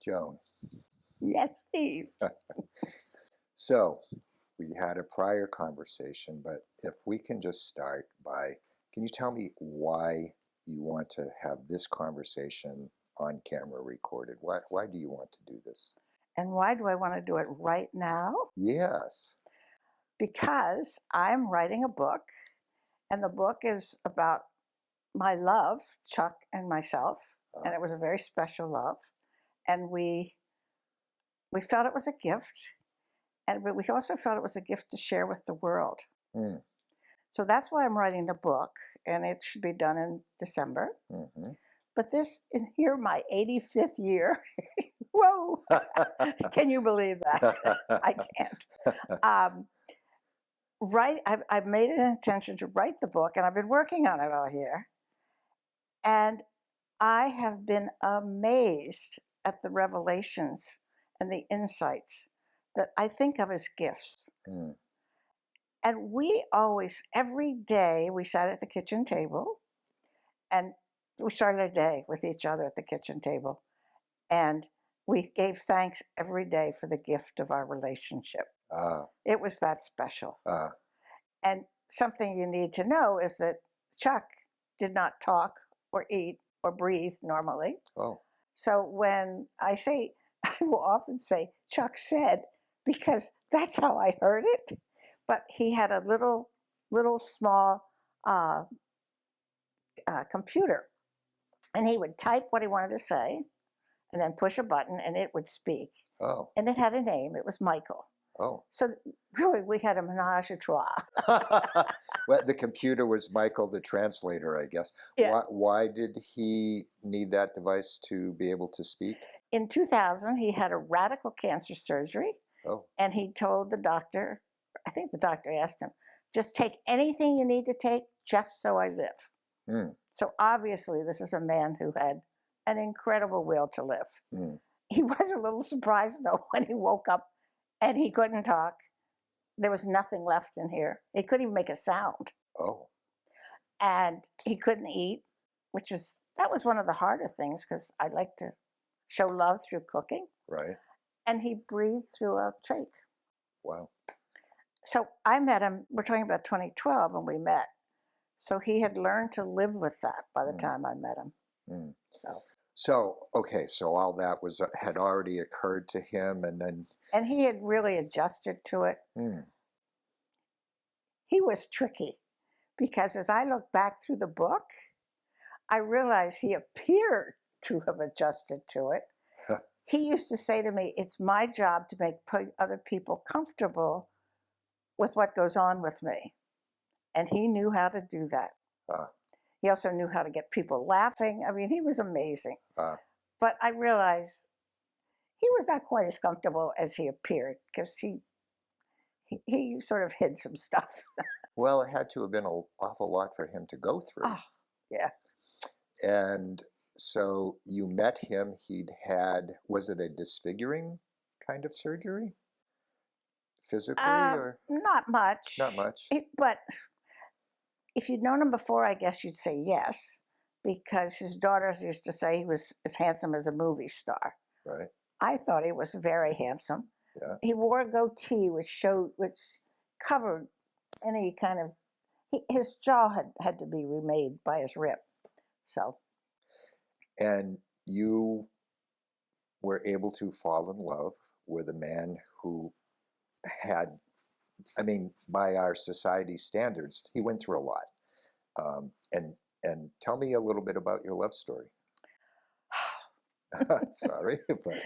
Joan. Yes, Steve. So we had a prior conversation, but if we can just start by, can you tell me why you want to have this conversation on camera recorded? Why do you want to do this? And why do I want to do it right now? Yes. Because I'm writing a book, and the book is about my love, Chuck and myself, and it was a very special love. And we felt it was a gift, but we also felt it was a gift to share with the world. Mm. So that's why I'm writing the book, and it should be done in December. Mm-hmm. But this, here, my 85th year. Whoa! Can you believe that? I can't. I've made an intention to write the book, and I've been working on it all year. And I have been amazed at the revelations and the insights that I think of as gifts. Mm. And we always, every day, we sat at the kitchen table, and we started our day with each other at the kitchen table. And we gave thanks every day for the gift of our relationship. It was that special. And something you need to know is that Chuck did not talk or eat or breathe normally. Oh. So when I will often say, Chuck said, because that's how I heard it. But he had a little small computer, and he would type what he wanted to say and then push a button and it would speak. Oh. And it had a name. It was Michael. Oh. So really, we had a menage a trois. Well, the computer was Michael, the translator, I guess. Yeah. Why did he need that device to be able to speak? In 2000, he had a radical cancer surgery. Oh. And he told the doctor, I think the doctor asked him, just take anything you need to take just so I live. Mm. So obviously, this is a man who had an incredible will to live. Mm. He was a little surprised, though, when he woke up and he couldn't talk. There was nothing left in here. He couldn't even make a sound. Oh. And he couldn't eat, that was one of the harder things, because I like to show love through cooking. Right. And he breathed through a trach. Wow. So I met him, we're talking about 2012 when we met. So he had learned to live with that by the time I met him. Mm. So okay, so all that had already occurred to him, and then... And he had really adjusted to it. Mm. He was tricky, because as I look back through the book, I realized he appeared to have adjusted to it. He used to say to me, it's my job to make other people comfortable with what goes on with me. And he knew how to do that. He also knew how to get people laughing. I mean, he was amazing. But I realized he was not quite as comfortable as he appeared, because he sort of hid some stuff. Well, it had to have been an awful lot for him to go through. Oh, yeah. And so you met him, was it a disfiguring kind of surgery? Physically, or? Not much. Not much. But if you'd known him before, I guess you'd say yes, because his daughters used to say he was as handsome as a movie star. Right. I thought he was very handsome. Yeah. He wore a goatee which covered any kind of, his jaw had to be remade by his rib. So. And you were able to fall in love with a man who had, I mean, by our society standards, he went through a lot. And tell me a little bit about your love story. Sorry, but...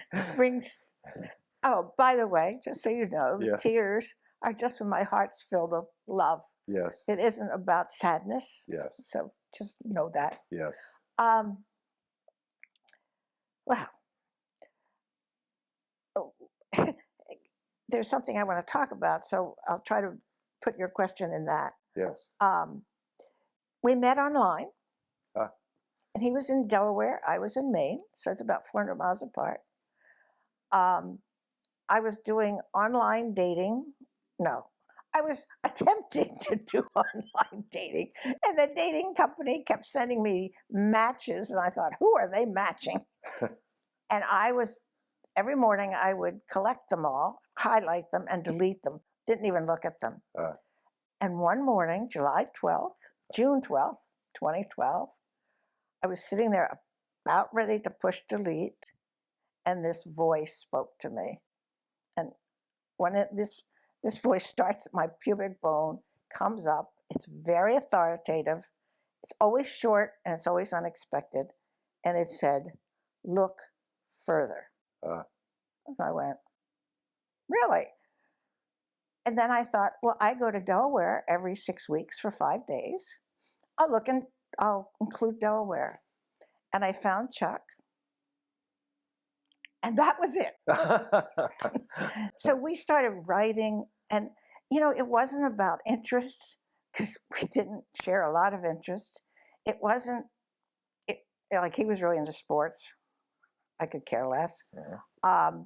Oh, by the way, just so you know, the Yes. tears are just when my heart's filled with love. Yes. It isn't about sadness. Yes. So just know that. Yes. Well, there's something I want to talk about, so I'll try to put your question in that. Yes. We met online, and he was in Delaware, I was in Maine, so it's about 400 miles apart. I was doing online dating. No, I was attempting to do online dating, and the dating company kept sending me matches, and I thought, who are they matching? And I was every morning I would collect them all, highlight them, and delete them. Didn't even look at them. And one morning, June 12th, 2012, I was sitting there about ready to push delete, and this voice spoke to me. And when this voice starts at my pubic bone, comes up, it's very authoritative, it's always short, and it's always unexpected. And it said, "Look further." And I went, "Really?" And then I thought, well, I go to Delaware every 6 weeks for 5 days. I'll include Delaware. And I found Chuck. And that was it. So we started writing, and it wasn't about interests, because we didn't share a lot of interest. It wasn't like he was really into sports. I could care less. Yeah.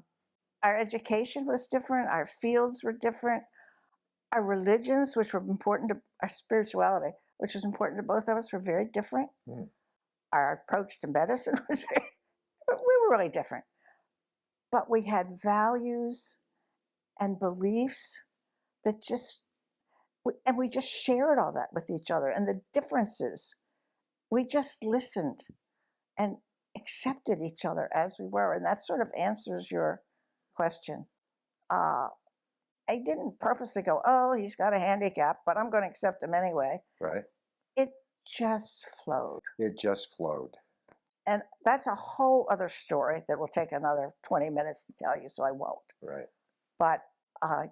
Our education was different. Our fields were different. Our religions, which were important to our spirituality, which was important to both of us, were very different. Our approach to medicine was we were really different. But we had values and beliefs that we just shared all that with each other. And the differences, we just listened and accepted each other as we were. And that sort of answers your question. I didn't purposely go, oh, he's got a handicap, but I'm going to accept him anyway. Right. It just flowed. It just flowed. And that's a whole other story that will take another 20 minutes to tell you, so I won't. Right. But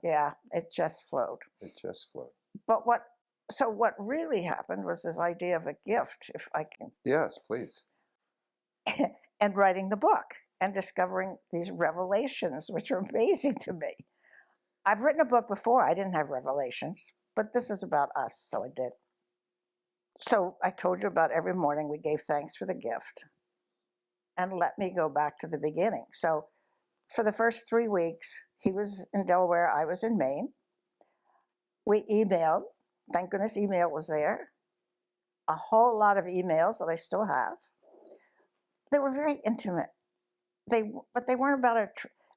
yeah, it just flowed. It just flowed. But what really happened was this idea of a gift, if I can. Yes, please. And writing the book and discovering these revelations, which are amazing to me. I've written a book before. I didn't have revelations, but this is about us, so I did. So I told you about every morning we gave thanks for the gift. And let me go back to the beginning. So for the first 3 weeks, he was in Delaware, I was in Maine. We emailed. Thank goodness email was there. A whole lot of emails that I still have. They were very intimate. But they weren't about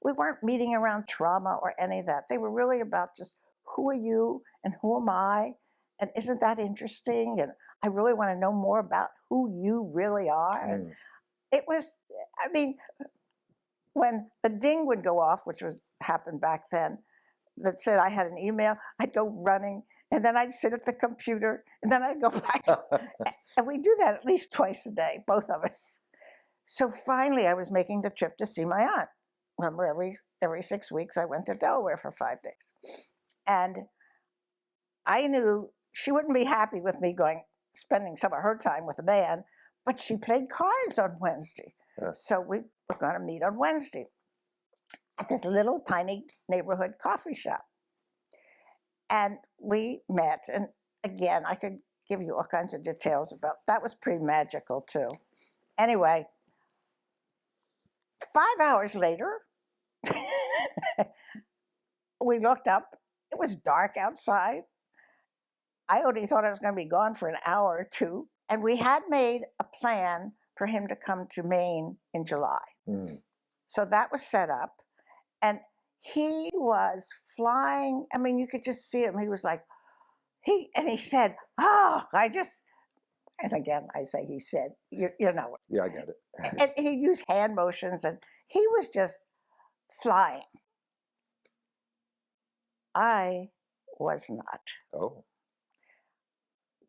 we weren't meeting around trauma or any of that. They were really about just, who are you and who am I? And isn't that interesting? And I really want to know more about who you really are. And it was, when the ding would go off, which happened back then, that said I had an email, I'd go running, and then I'd sit at the computer, and then I'd go back. And we do that at least twice a day, both of us. So finally, I was making the trip to see my aunt. Remember, every 6 weeks, I went to Delaware for 5 days. And I knew she wouldn't be happy with me spending some of her time with a man, but she played cards on Wednesday. Yeah. So we were going to meet on Wednesday at this little tiny neighborhood coffee shop. And we met. And again, I could give you all kinds of details about that. Was pretty magical, too. Anyway, 5 hours later, we looked up. It was dark outside. I only thought I was going to be gone for an hour or two. And we had made a plan for him to come to Maine in July. So that was set up. And he was flying. You could just see him. He was like, he said, and again, I say he said, you know. Yeah, I get it. And he used hand motions, and he was just flying. I was not. Oh.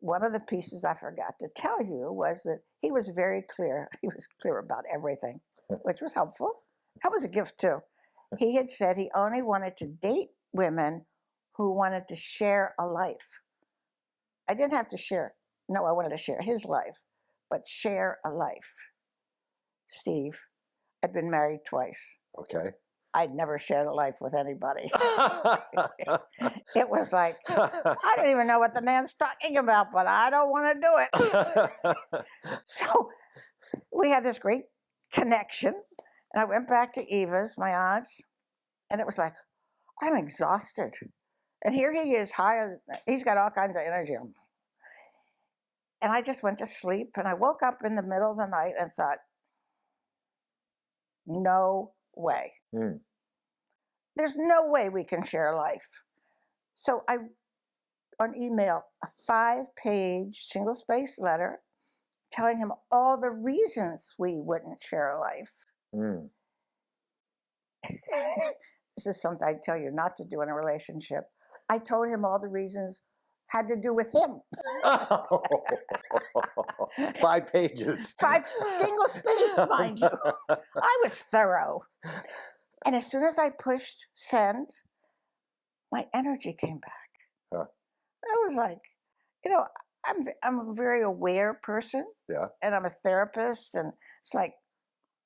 One of the pieces I forgot to tell you was that he was very clear. He was clear about everything, which was helpful. That was a gift, too. He had said he only wanted to date women who wanted to share a life. I didn't have to share. No, I wanted to share his life, but share a life. Steve, I'd been married twice. Okay. I'd never shared a life with anybody. It was like, I don't even know what the man's talking about, but I don't want to do it. So we had this great connection. And I went back to Eva's, my aunt's, and it was like, I'm exhausted. And here he is, he's got all kinds of energy. And I just went to sleep, and I woke up in the middle of the night and thought, no way. Mm. There's no way we can share life. So I, on email, a 5-page single-spaced letter telling him all the reasons we wouldn't share life. Mm. This is something I tell you not to do in a relationship. I told him all the reasons had to do with him. 5 pages. 5 single space, mind you. I was thorough. And as soon as I pushed send, my energy came back. Huh. I was like, you know, I'm a very aware person. Yeah. And I'm a therapist. And it's like,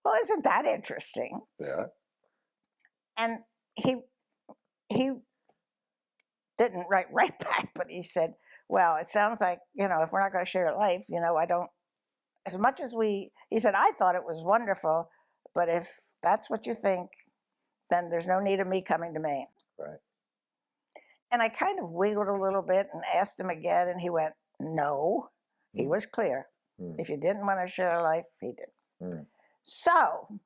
well, isn't that interesting? Yeah. And he didn't write right back, but he said, well, it sounds like, if we're not going to share life, I don't, as much as he said, I thought it was wonderful, but if that's what you think, then there's no need of me coming to Maine. Right. And I kind of wiggled a little bit and asked him again, and he went, no. He was clear. If you didn't want to share life, he didn't. So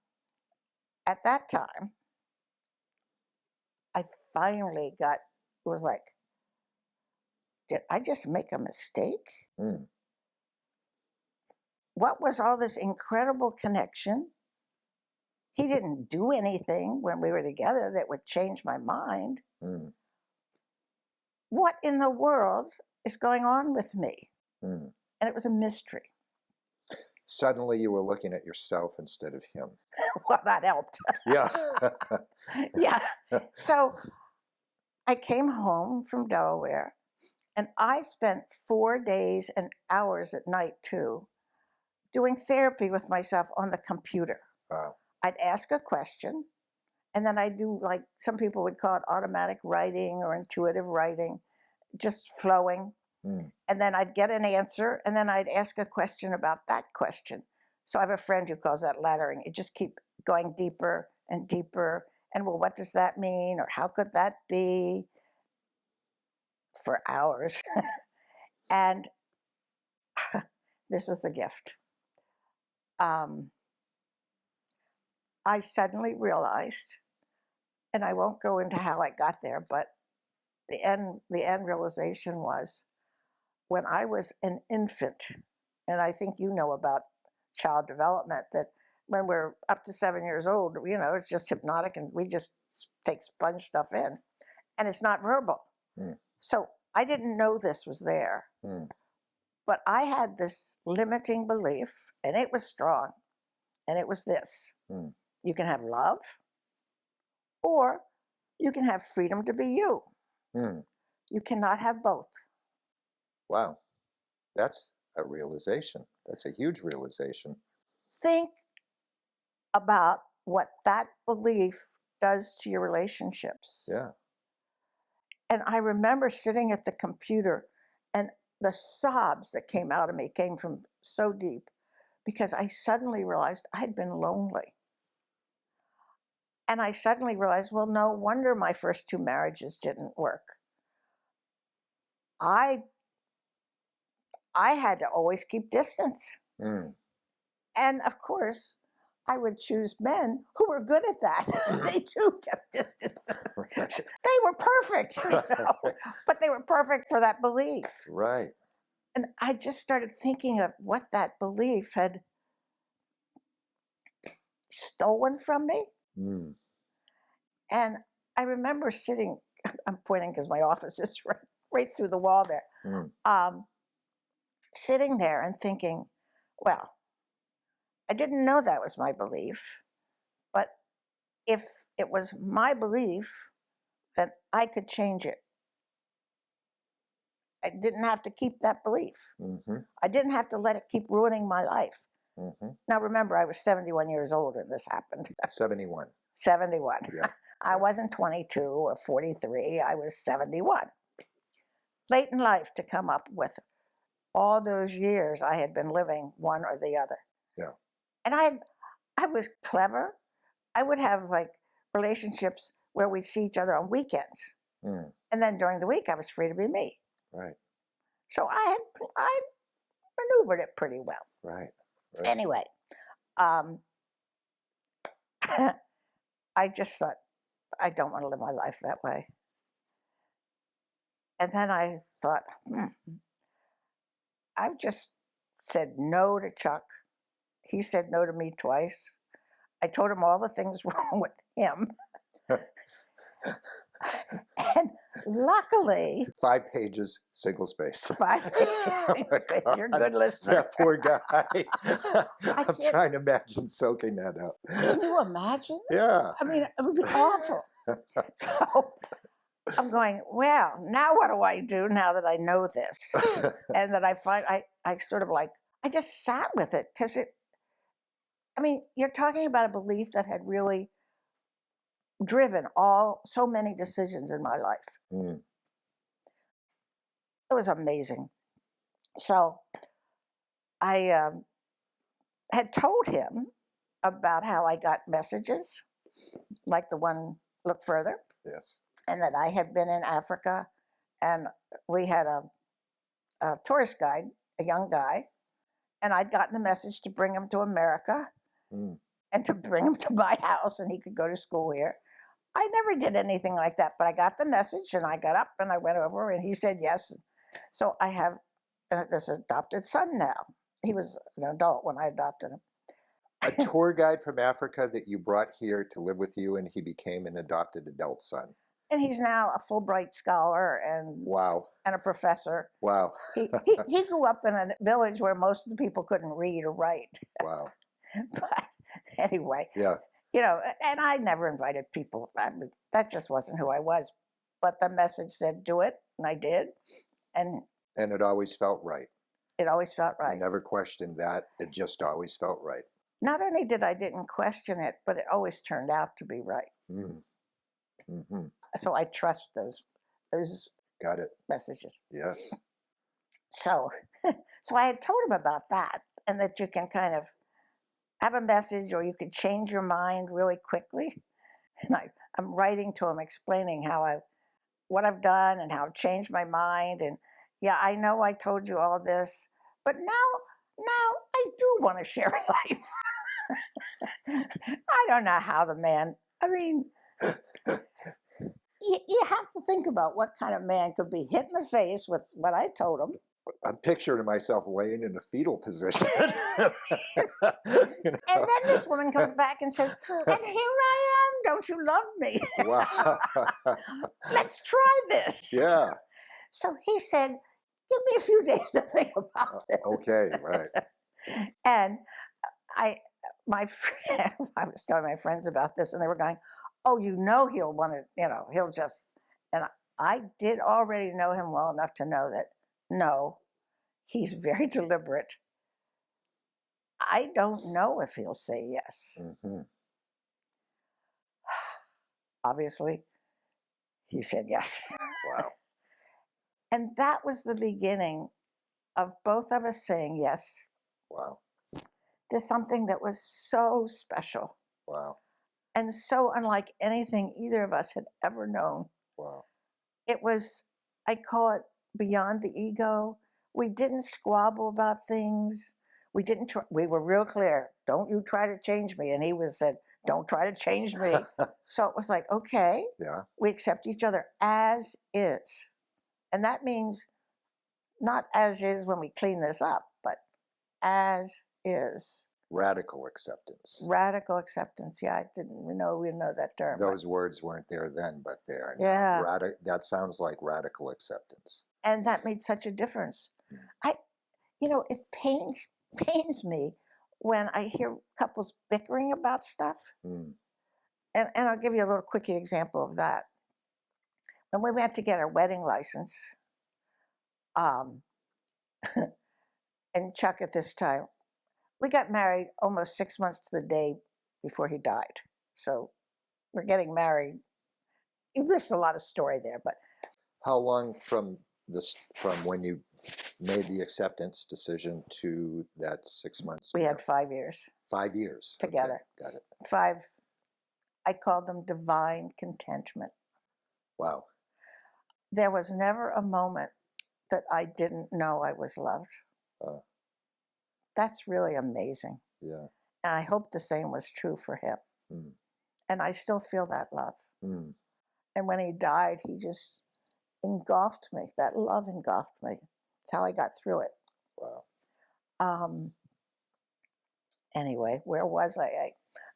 at that time, I finally was like, did I just make a mistake? What was all this incredible connection? He didn't do anything when we were together that would change my mind. What in the world is going on with me? And it was a mystery. Suddenly you were looking at yourself instead of him. Well, that helped. Yeah. Yeah. So I came home from Delaware, and I spent 4 days and hours at night, too, doing therapy with myself on the computer. Wow. I'd ask a question, and then I'd do, like some people would call it, automatic writing or intuitive writing, just flowing. And then I'd get an answer, and then I'd ask a question about that question. So I have a friend who calls that laddering. You just keep going deeper and deeper. And, well, what does that mean? Or how could that be? For hours. And this is the gift. I suddenly realized, and I won't go into how I got there, but the end realization was when I was an infant, and I think you know about child development, that when we're up to 7 years old, it's just hypnotic and we just take sponge stuff in, and it's not verbal. So I didn't know this was there, but I had this limiting belief, and it was strong, and it was this. You can have love, or you can have freedom to be you. You cannot have both. Wow. That's a realization. That's a huge realization. Think about what that belief does to your relationships. Yeah. And I remember sitting at the computer, and the sobs that came out of me came from so deep, because I suddenly realized I'd been lonely. And I suddenly realized, well, no wonder my first 2 marriages didn't work. I had to always keep distance. And of course, I would choose men who were good at that. They too kept distance. They were perfect, but they were perfect for that belief. Right. And I just started thinking of what that belief had stolen from me. And I remember sitting, I'm pointing because my office is right through the wall there, sitting there and thinking, well, I didn't know that was my belief, but if it was my belief, then I could change it. I didn't have to keep that belief. I didn't have to let it keep ruining my life. Now, remember, I was 71 years old when this happened. 71. 71. Yeah. I wasn't 22 or 43. I was 71. Late in life to come up with all those years I had been living one or the other. Yeah. And I was clever. I would have like relationships where we'd see each other on weekends. And then during the week, I was free to be me. Right. So I maneuvered it pretty well. Right. Anyway, I just thought, I don't want to live my life that way. And then I thought, I've just said no to Chuck. He said no to me twice. I told him all the things wrong with him. And luckily, 5 pages, single spaced. 5 pages, single space. You're a good listener. That poor guy. I'm can't- trying to imagine soaking that up. Can you imagine? Yeah. I mean, it would be awful. So I'm going, well, now what do I do now that I know this? And that I find, I sort of like, I just sat with it because I mean, you're talking about a belief that had really driven so many decisions in my life. Mm. It was amazing. So I had told him about how I got messages, like the one, look further, Yes. and that I had been in Africa, and we had a tourist guide, a young guy, and I'd gotten the message to bring him to America and to bring him to my house, and he could go to school here. I never did anything like that, but I got the message, and I got up, and I went over, and he said yes. So I have this adopted son now. He was an adult when I adopted him. A tour guide from Africa that you brought here to live with you, and he became an adopted adult son. And he's now a Fulbright scholar and Wow. and a professor. Wow. He grew up in a village where most of the people couldn't read or write. Wow. But anyway, Yeah. you know, and I never invited people. I mean, that just wasn't who I was. But the message said, do it, and I did. And And it always felt right. it always felt I right. never questioned that. It just always felt right. Not only didn't question it, but it always turned out to be right. Mm. Mm-hmm. So I trust those Got it. messages. Yes. So, so I had told him about that, and that you can kind of have a message, or you could change your mind really quickly. And I'm writing to him, explaining what I've done and how I've changed my mind. And yeah, I know I told you all this, but now I do want to share life. I don't know how the man. I mean, you have to think about what kind of man could be hit in the face with what I told him. I'm picturing myself laying in a fetal position. And then this woman comes back and says, and here I am, don't you love me? Wow. Let's try this. Yeah. So he said, give me a few days to think about this. Okay, right. And I was telling my friends about this, and they were going, oh, he'll want to, he'll just, and I did already know him well enough to know that, no, he's very deliberate. I don't know if he'll say yes. Mm-hmm. Obviously, he said yes. Wow. And that was the beginning of both of us saying yes Wow. to something that was so special Wow. and so unlike anything either of us had ever known. Wow. It was, I call it beyond the ego. We didn't squabble about things. We were real clear. Don't you try to change me. And he said, don't try to change me. So it was like, okay, Yeah. we accept each other as is. And that means not as is when we clean this up, but as is. Radical acceptance. Radical acceptance. Yeah, I didn't know that term. Those words weren't there then, but they are now. Yeah. That sounds like radical acceptance. And that made such a difference. It pains me when I hear couples bickering about stuff. Mm. And I'll give you a little quickie example of that. When we went to get our wedding license, and Chuck at this time, we got married almost 6 months to the day before he died. So we're getting married. You missed a lot of story there, but How long from when you made the acceptance decision to that 6 months? we had 5 years 5 years together. Okay, got it. 5. I called them divine contentment. Wow. There was never a moment that I didn't know I was loved. That's really amazing. Yeah. And I hope the same was true for him. Mm. And I still feel that love. Mm. And when he died, he just engulfed me. That love engulfed me. That's how I got through it. Wow. Anyway, where was I?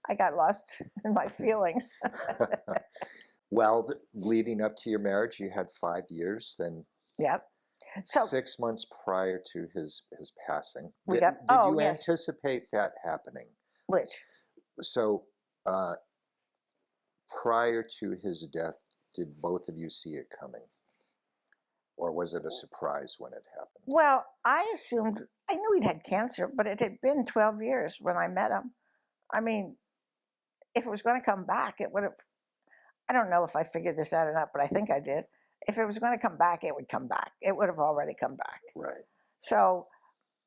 I got lost in my feelings. Well, leading up to your marriage, you had 5 years. Then Yep. So 6 months prior to his passing, we did, got. did Oh you yes. anticipate that happening? Which? So, prior to his death, did both of you see it coming, or was it a surprise when it happened? Well, I assumed I knew he'd had cancer, but it had been 12 years when I met him. I mean, if it was going to come back, it would have. I don't know if I figured this out or not, but I think I did. If it was going to come back, it would come back. It would have already come back. Right. So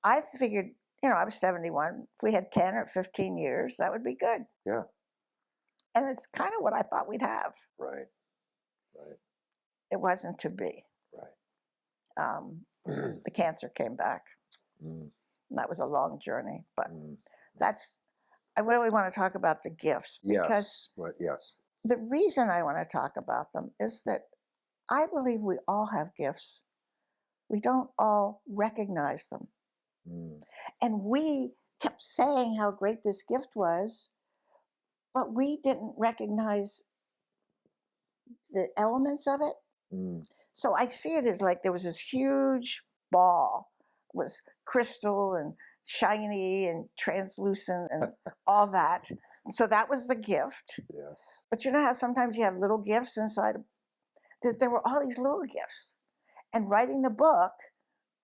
I figured, I was 71. If we had 10 or 15 years, that would be good. Yeah. And it's kind of what I thought we'd have. Right. Right. It wasn't to be. Right. The cancer came back. Mm. And that was a long journey. But Mm. I really want to talk about the gifts. Because yes. the reason I want to talk about them is that I believe we all have gifts. We don't all recognize them. Mm. And we kept saying how great this gift was, but we didn't recognize the elements of it. Mm. So I see it as like there was this huge ball. It was crystal and shiny and translucent and all that. So that was the gift. Yes. But you know how sometimes you have little gifts inside? There were all these little gifts. And writing the book,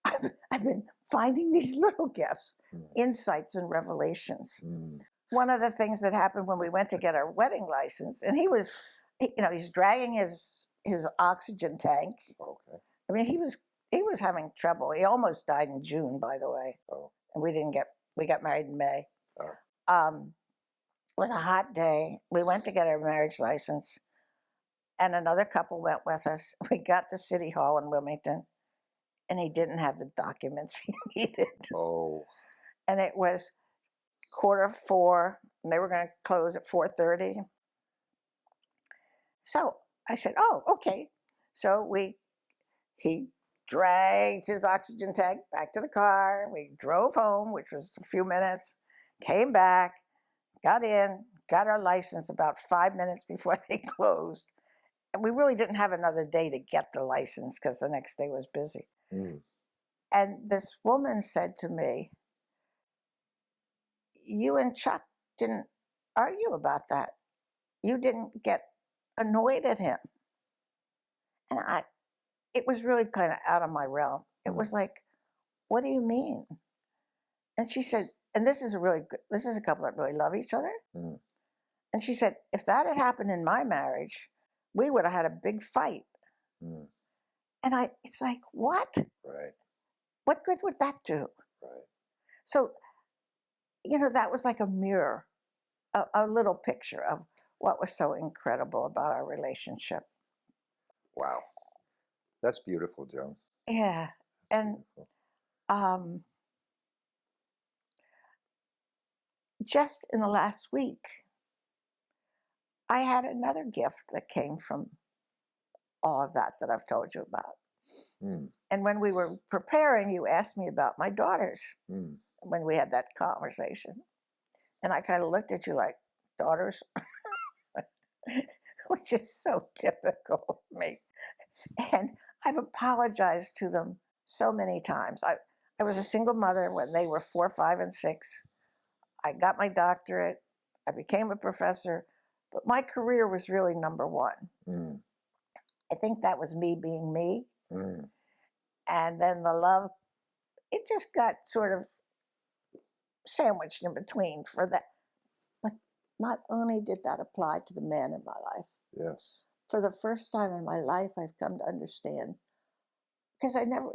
I've been finding these little gifts, insights and revelations. Mm. One of the things that happened when we went to get our wedding license, and he's dragging his oxygen tank. Okay. I mean, he was having trouble. He almost died in June, by the way. Oh. And we got married in May. Oh. It was a hot day. We went to get our marriage license, and another couple went with us. We got to City Hall in Wilmington, and he didn't have the documents he needed. Oh. And it was 4:45, and they were going to close at 4:30. So I said, "Oh, okay." So he dragged his oxygen tank back to the car. We drove home, which was a few minutes, came back, got in, got our license about 5 minutes before they closed. And we really didn't have another day to get the license because the next day was busy. Mm. And this woman said to me, "You and Chuck didn't argue about that. You didn't get annoyed at him." And it was really kind of out of my realm. It was like, "What do you mean?" And she said, and this is a couple that really love each other. Mm. And she said, "If that had happened in my marriage, we would have had a big fight." Mm. And it's like, what? Right. What good would that do? Right. So, that was like a mirror, a little picture of what was so incredible about our relationship. Wow. That's beautiful, Joan. Yeah. That's And beautiful. Just in the last week, I had another gift that came from all of that I've told you about. Mm. And when we were preparing, you asked me about my daughters when we had that conversation. And I kind of looked at you like, daughters? Which is so typical of me. And I've apologized to them so many times. I was a single mother when they were 4, 5, and 6. I got my doctorate. I became a professor. But my career was really number one. Mm. I think that was me being me. Mm. And then the love, it just got sort of sandwiched in between for that. But not only did that apply to the men in my life, Yes. for the first time in my life, I've come to understand, because I never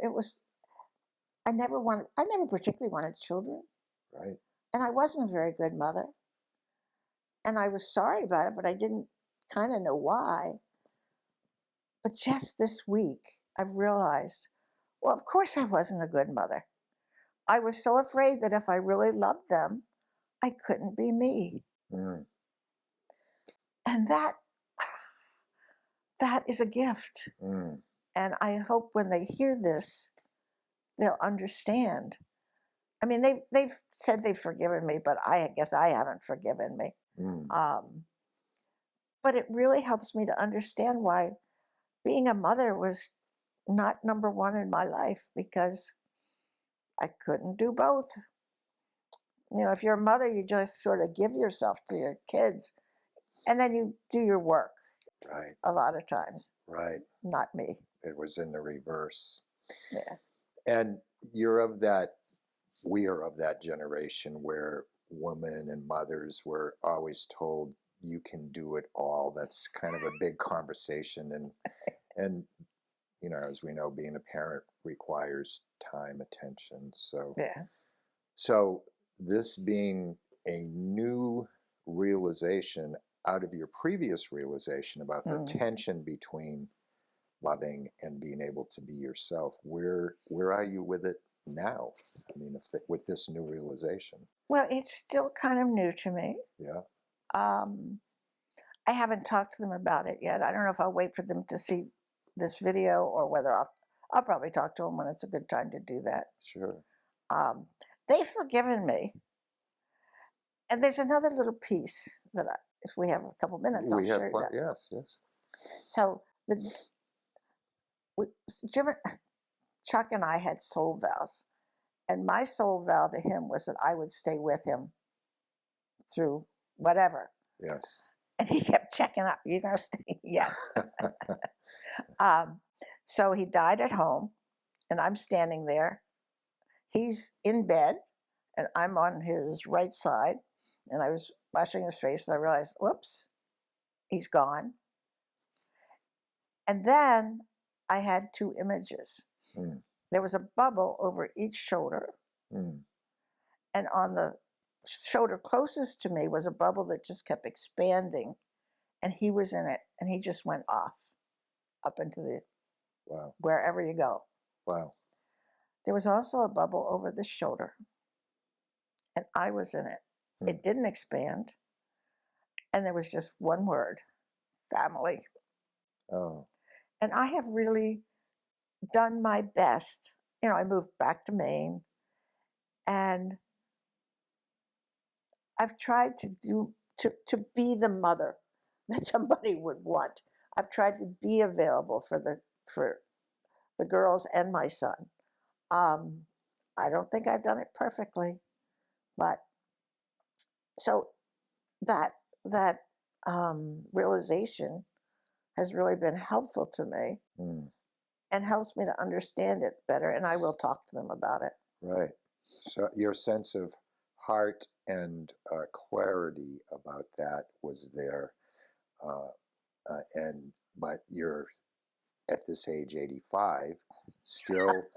particularly wanted children. Right. And I wasn't a very good mother. And I was sorry about it, but I didn't kind of know why. But just this week, I've realized, well, of course I wasn't a good mother. I was so afraid that if I really loved them, I couldn't be me. Mm. And that is a gift. Mm. And I hope when they hear this, they'll understand. I mean, they've said they've forgiven me, but I guess I haven't forgiven me. Mm. But it really helps me to understand why being a mother was not number one in my life, because I couldn't do both. You know, if you're a mother, you just sort of give yourself to your kids, and then you do your work. Right. A lot of times. Right. Not me. It was in the reverse. Yeah. And we are of that generation where women and mothers were always told, you can do it all. That's kind of a big conversation. And you know, as we know, being a parent requires time, attention. Yeah. So this being a new realization out of your previous realization about the tension between loving and being able to be yourself, where are you with it now? I mean, with this new realization. Well, it's still kind of new to me. Yeah. I haven't talked to them about it yet. I don't know if I'll wait for them to see this video or whether I'll probably talk to them when it's a good time to do that. Sure. They've forgiven me. And there's another little piece that if we have a couple minutes, I'll share that. Yes, yes. So Chuck and I had soul vows. And my soul vow to him was that I would stay with him through whatever. Yes. And he kept checking up, you know, stay, yes. So he died at home, and I'm standing there. He's in bed, and I'm on his right side, and I was washing his face, and I realized, whoops, he's gone. And then I had two images. Mm. There was a bubble over each shoulder, and on the shoulder closest to me was a bubble that just kept expanding, and he was in it, and he just went off up into the wherever you go. Wow. There was also a bubble over the shoulder, and I was in it. It didn't expand, and there was just one word: family. Oh. And I have really done my best. You know, I moved back to Maine, and I've tried to be the mother that somebody would want. I've tried to be available for the girls and my son. I don't think I've done it perfectly, but so that realization has really been helpful to me and helps me to understand it better, and I will talk to them about it. Right. So your sense of heart and clarity about that was there, but you're at this age, 85, still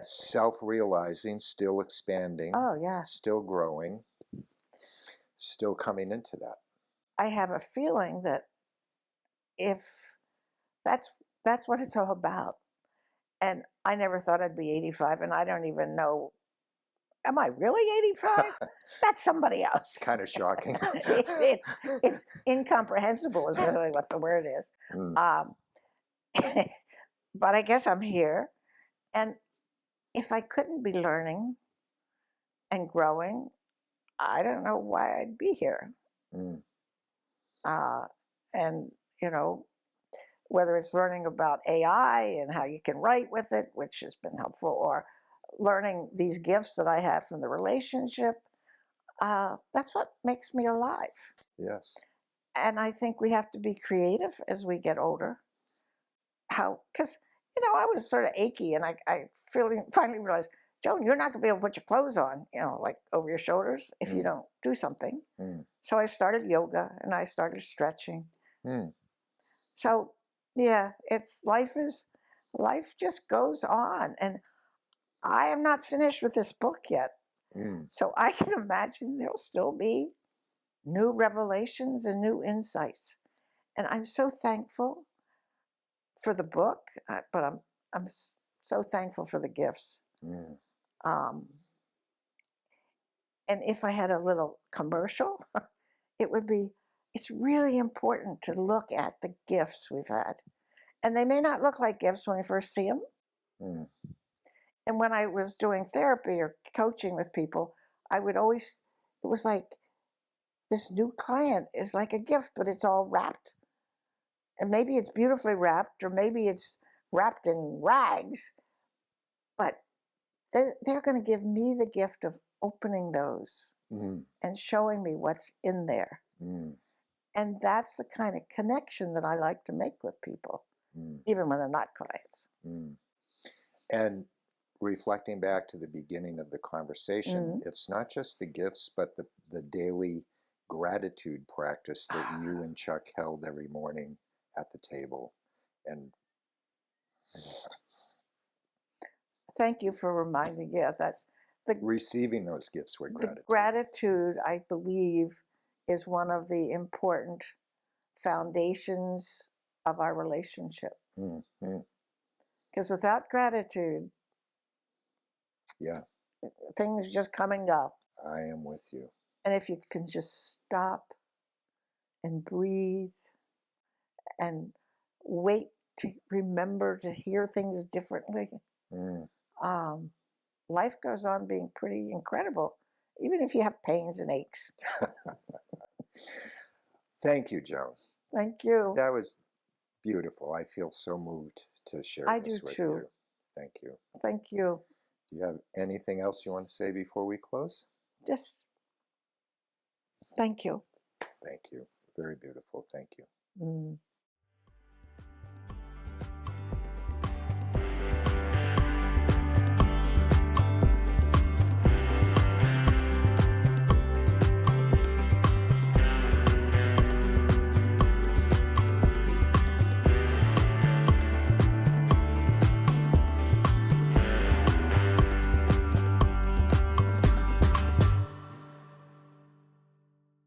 self-realizing, still expanding. Oh yeah. Still growing, still coming into that. I have a feeling that if that's what it's all about. And I never thought I'd be 85, and I don't even know, am I really 85? That's somebody else. Kind of shocking. It's incomprehensible is really what the word is. But I guess I'm here. And if I couldn't be learning and growing, I don't know why I'd be here. And, you know, whether it's learning about AI and how you can write with it, which has been helpful, or learning these gifts that I have from the relationship, that's what makes me alive. Yes. And I think we have to be creative as we get older. Because, you know, I was sort of achy, and I finally realized, Joan, you're not going to be able to put your clothes on, you know, like over your shoulders if you don't do something. So I started yoga, and I started stretching. So, yeah, life just goes on. And I am not finished with this book yet. So I can imagine there'll still be new revelations and new insights. And I'm so thankful for the book, but I'm so thankful for the gifts. And if I had a little commercial, it would be, it's really important to look at the gifts we've had. And they may not look like gifts when we first see them. Mm. And when I was doing therapy or coaching with people, I would always, it was like this new client is like a gift, but it's all wrapped. And maybe it's beautifully wrapped, or maybe it's wrapped in rags, but they're going to give me the gift of opening those and showing me what's in there. And that's the kind of connection that I like to make with people, even when they're not clients. And reflecting back to the beginning of the conversation, it's not just the gifts, but the daily gratitude practice that you and Chuck held every morning at the table. And thank you for reminding me of that. Receiving those gifts with gratitude. The gratitude, I believe, is one of the important foundations of our relationship. Because without gratitude, things just come and go. I am with you. And if you can just stop and breathe and wait to remember to hear things differently, life goes on being pretty incredible, even if you have pains and aches. Thank you, Joan. Thank you. That was beautiful. I feel so moved to share this with you. Thank you. Thank you. Do you have anything else you want to say before we close? Just thank you. Thank you. Very beautiful. Thank you.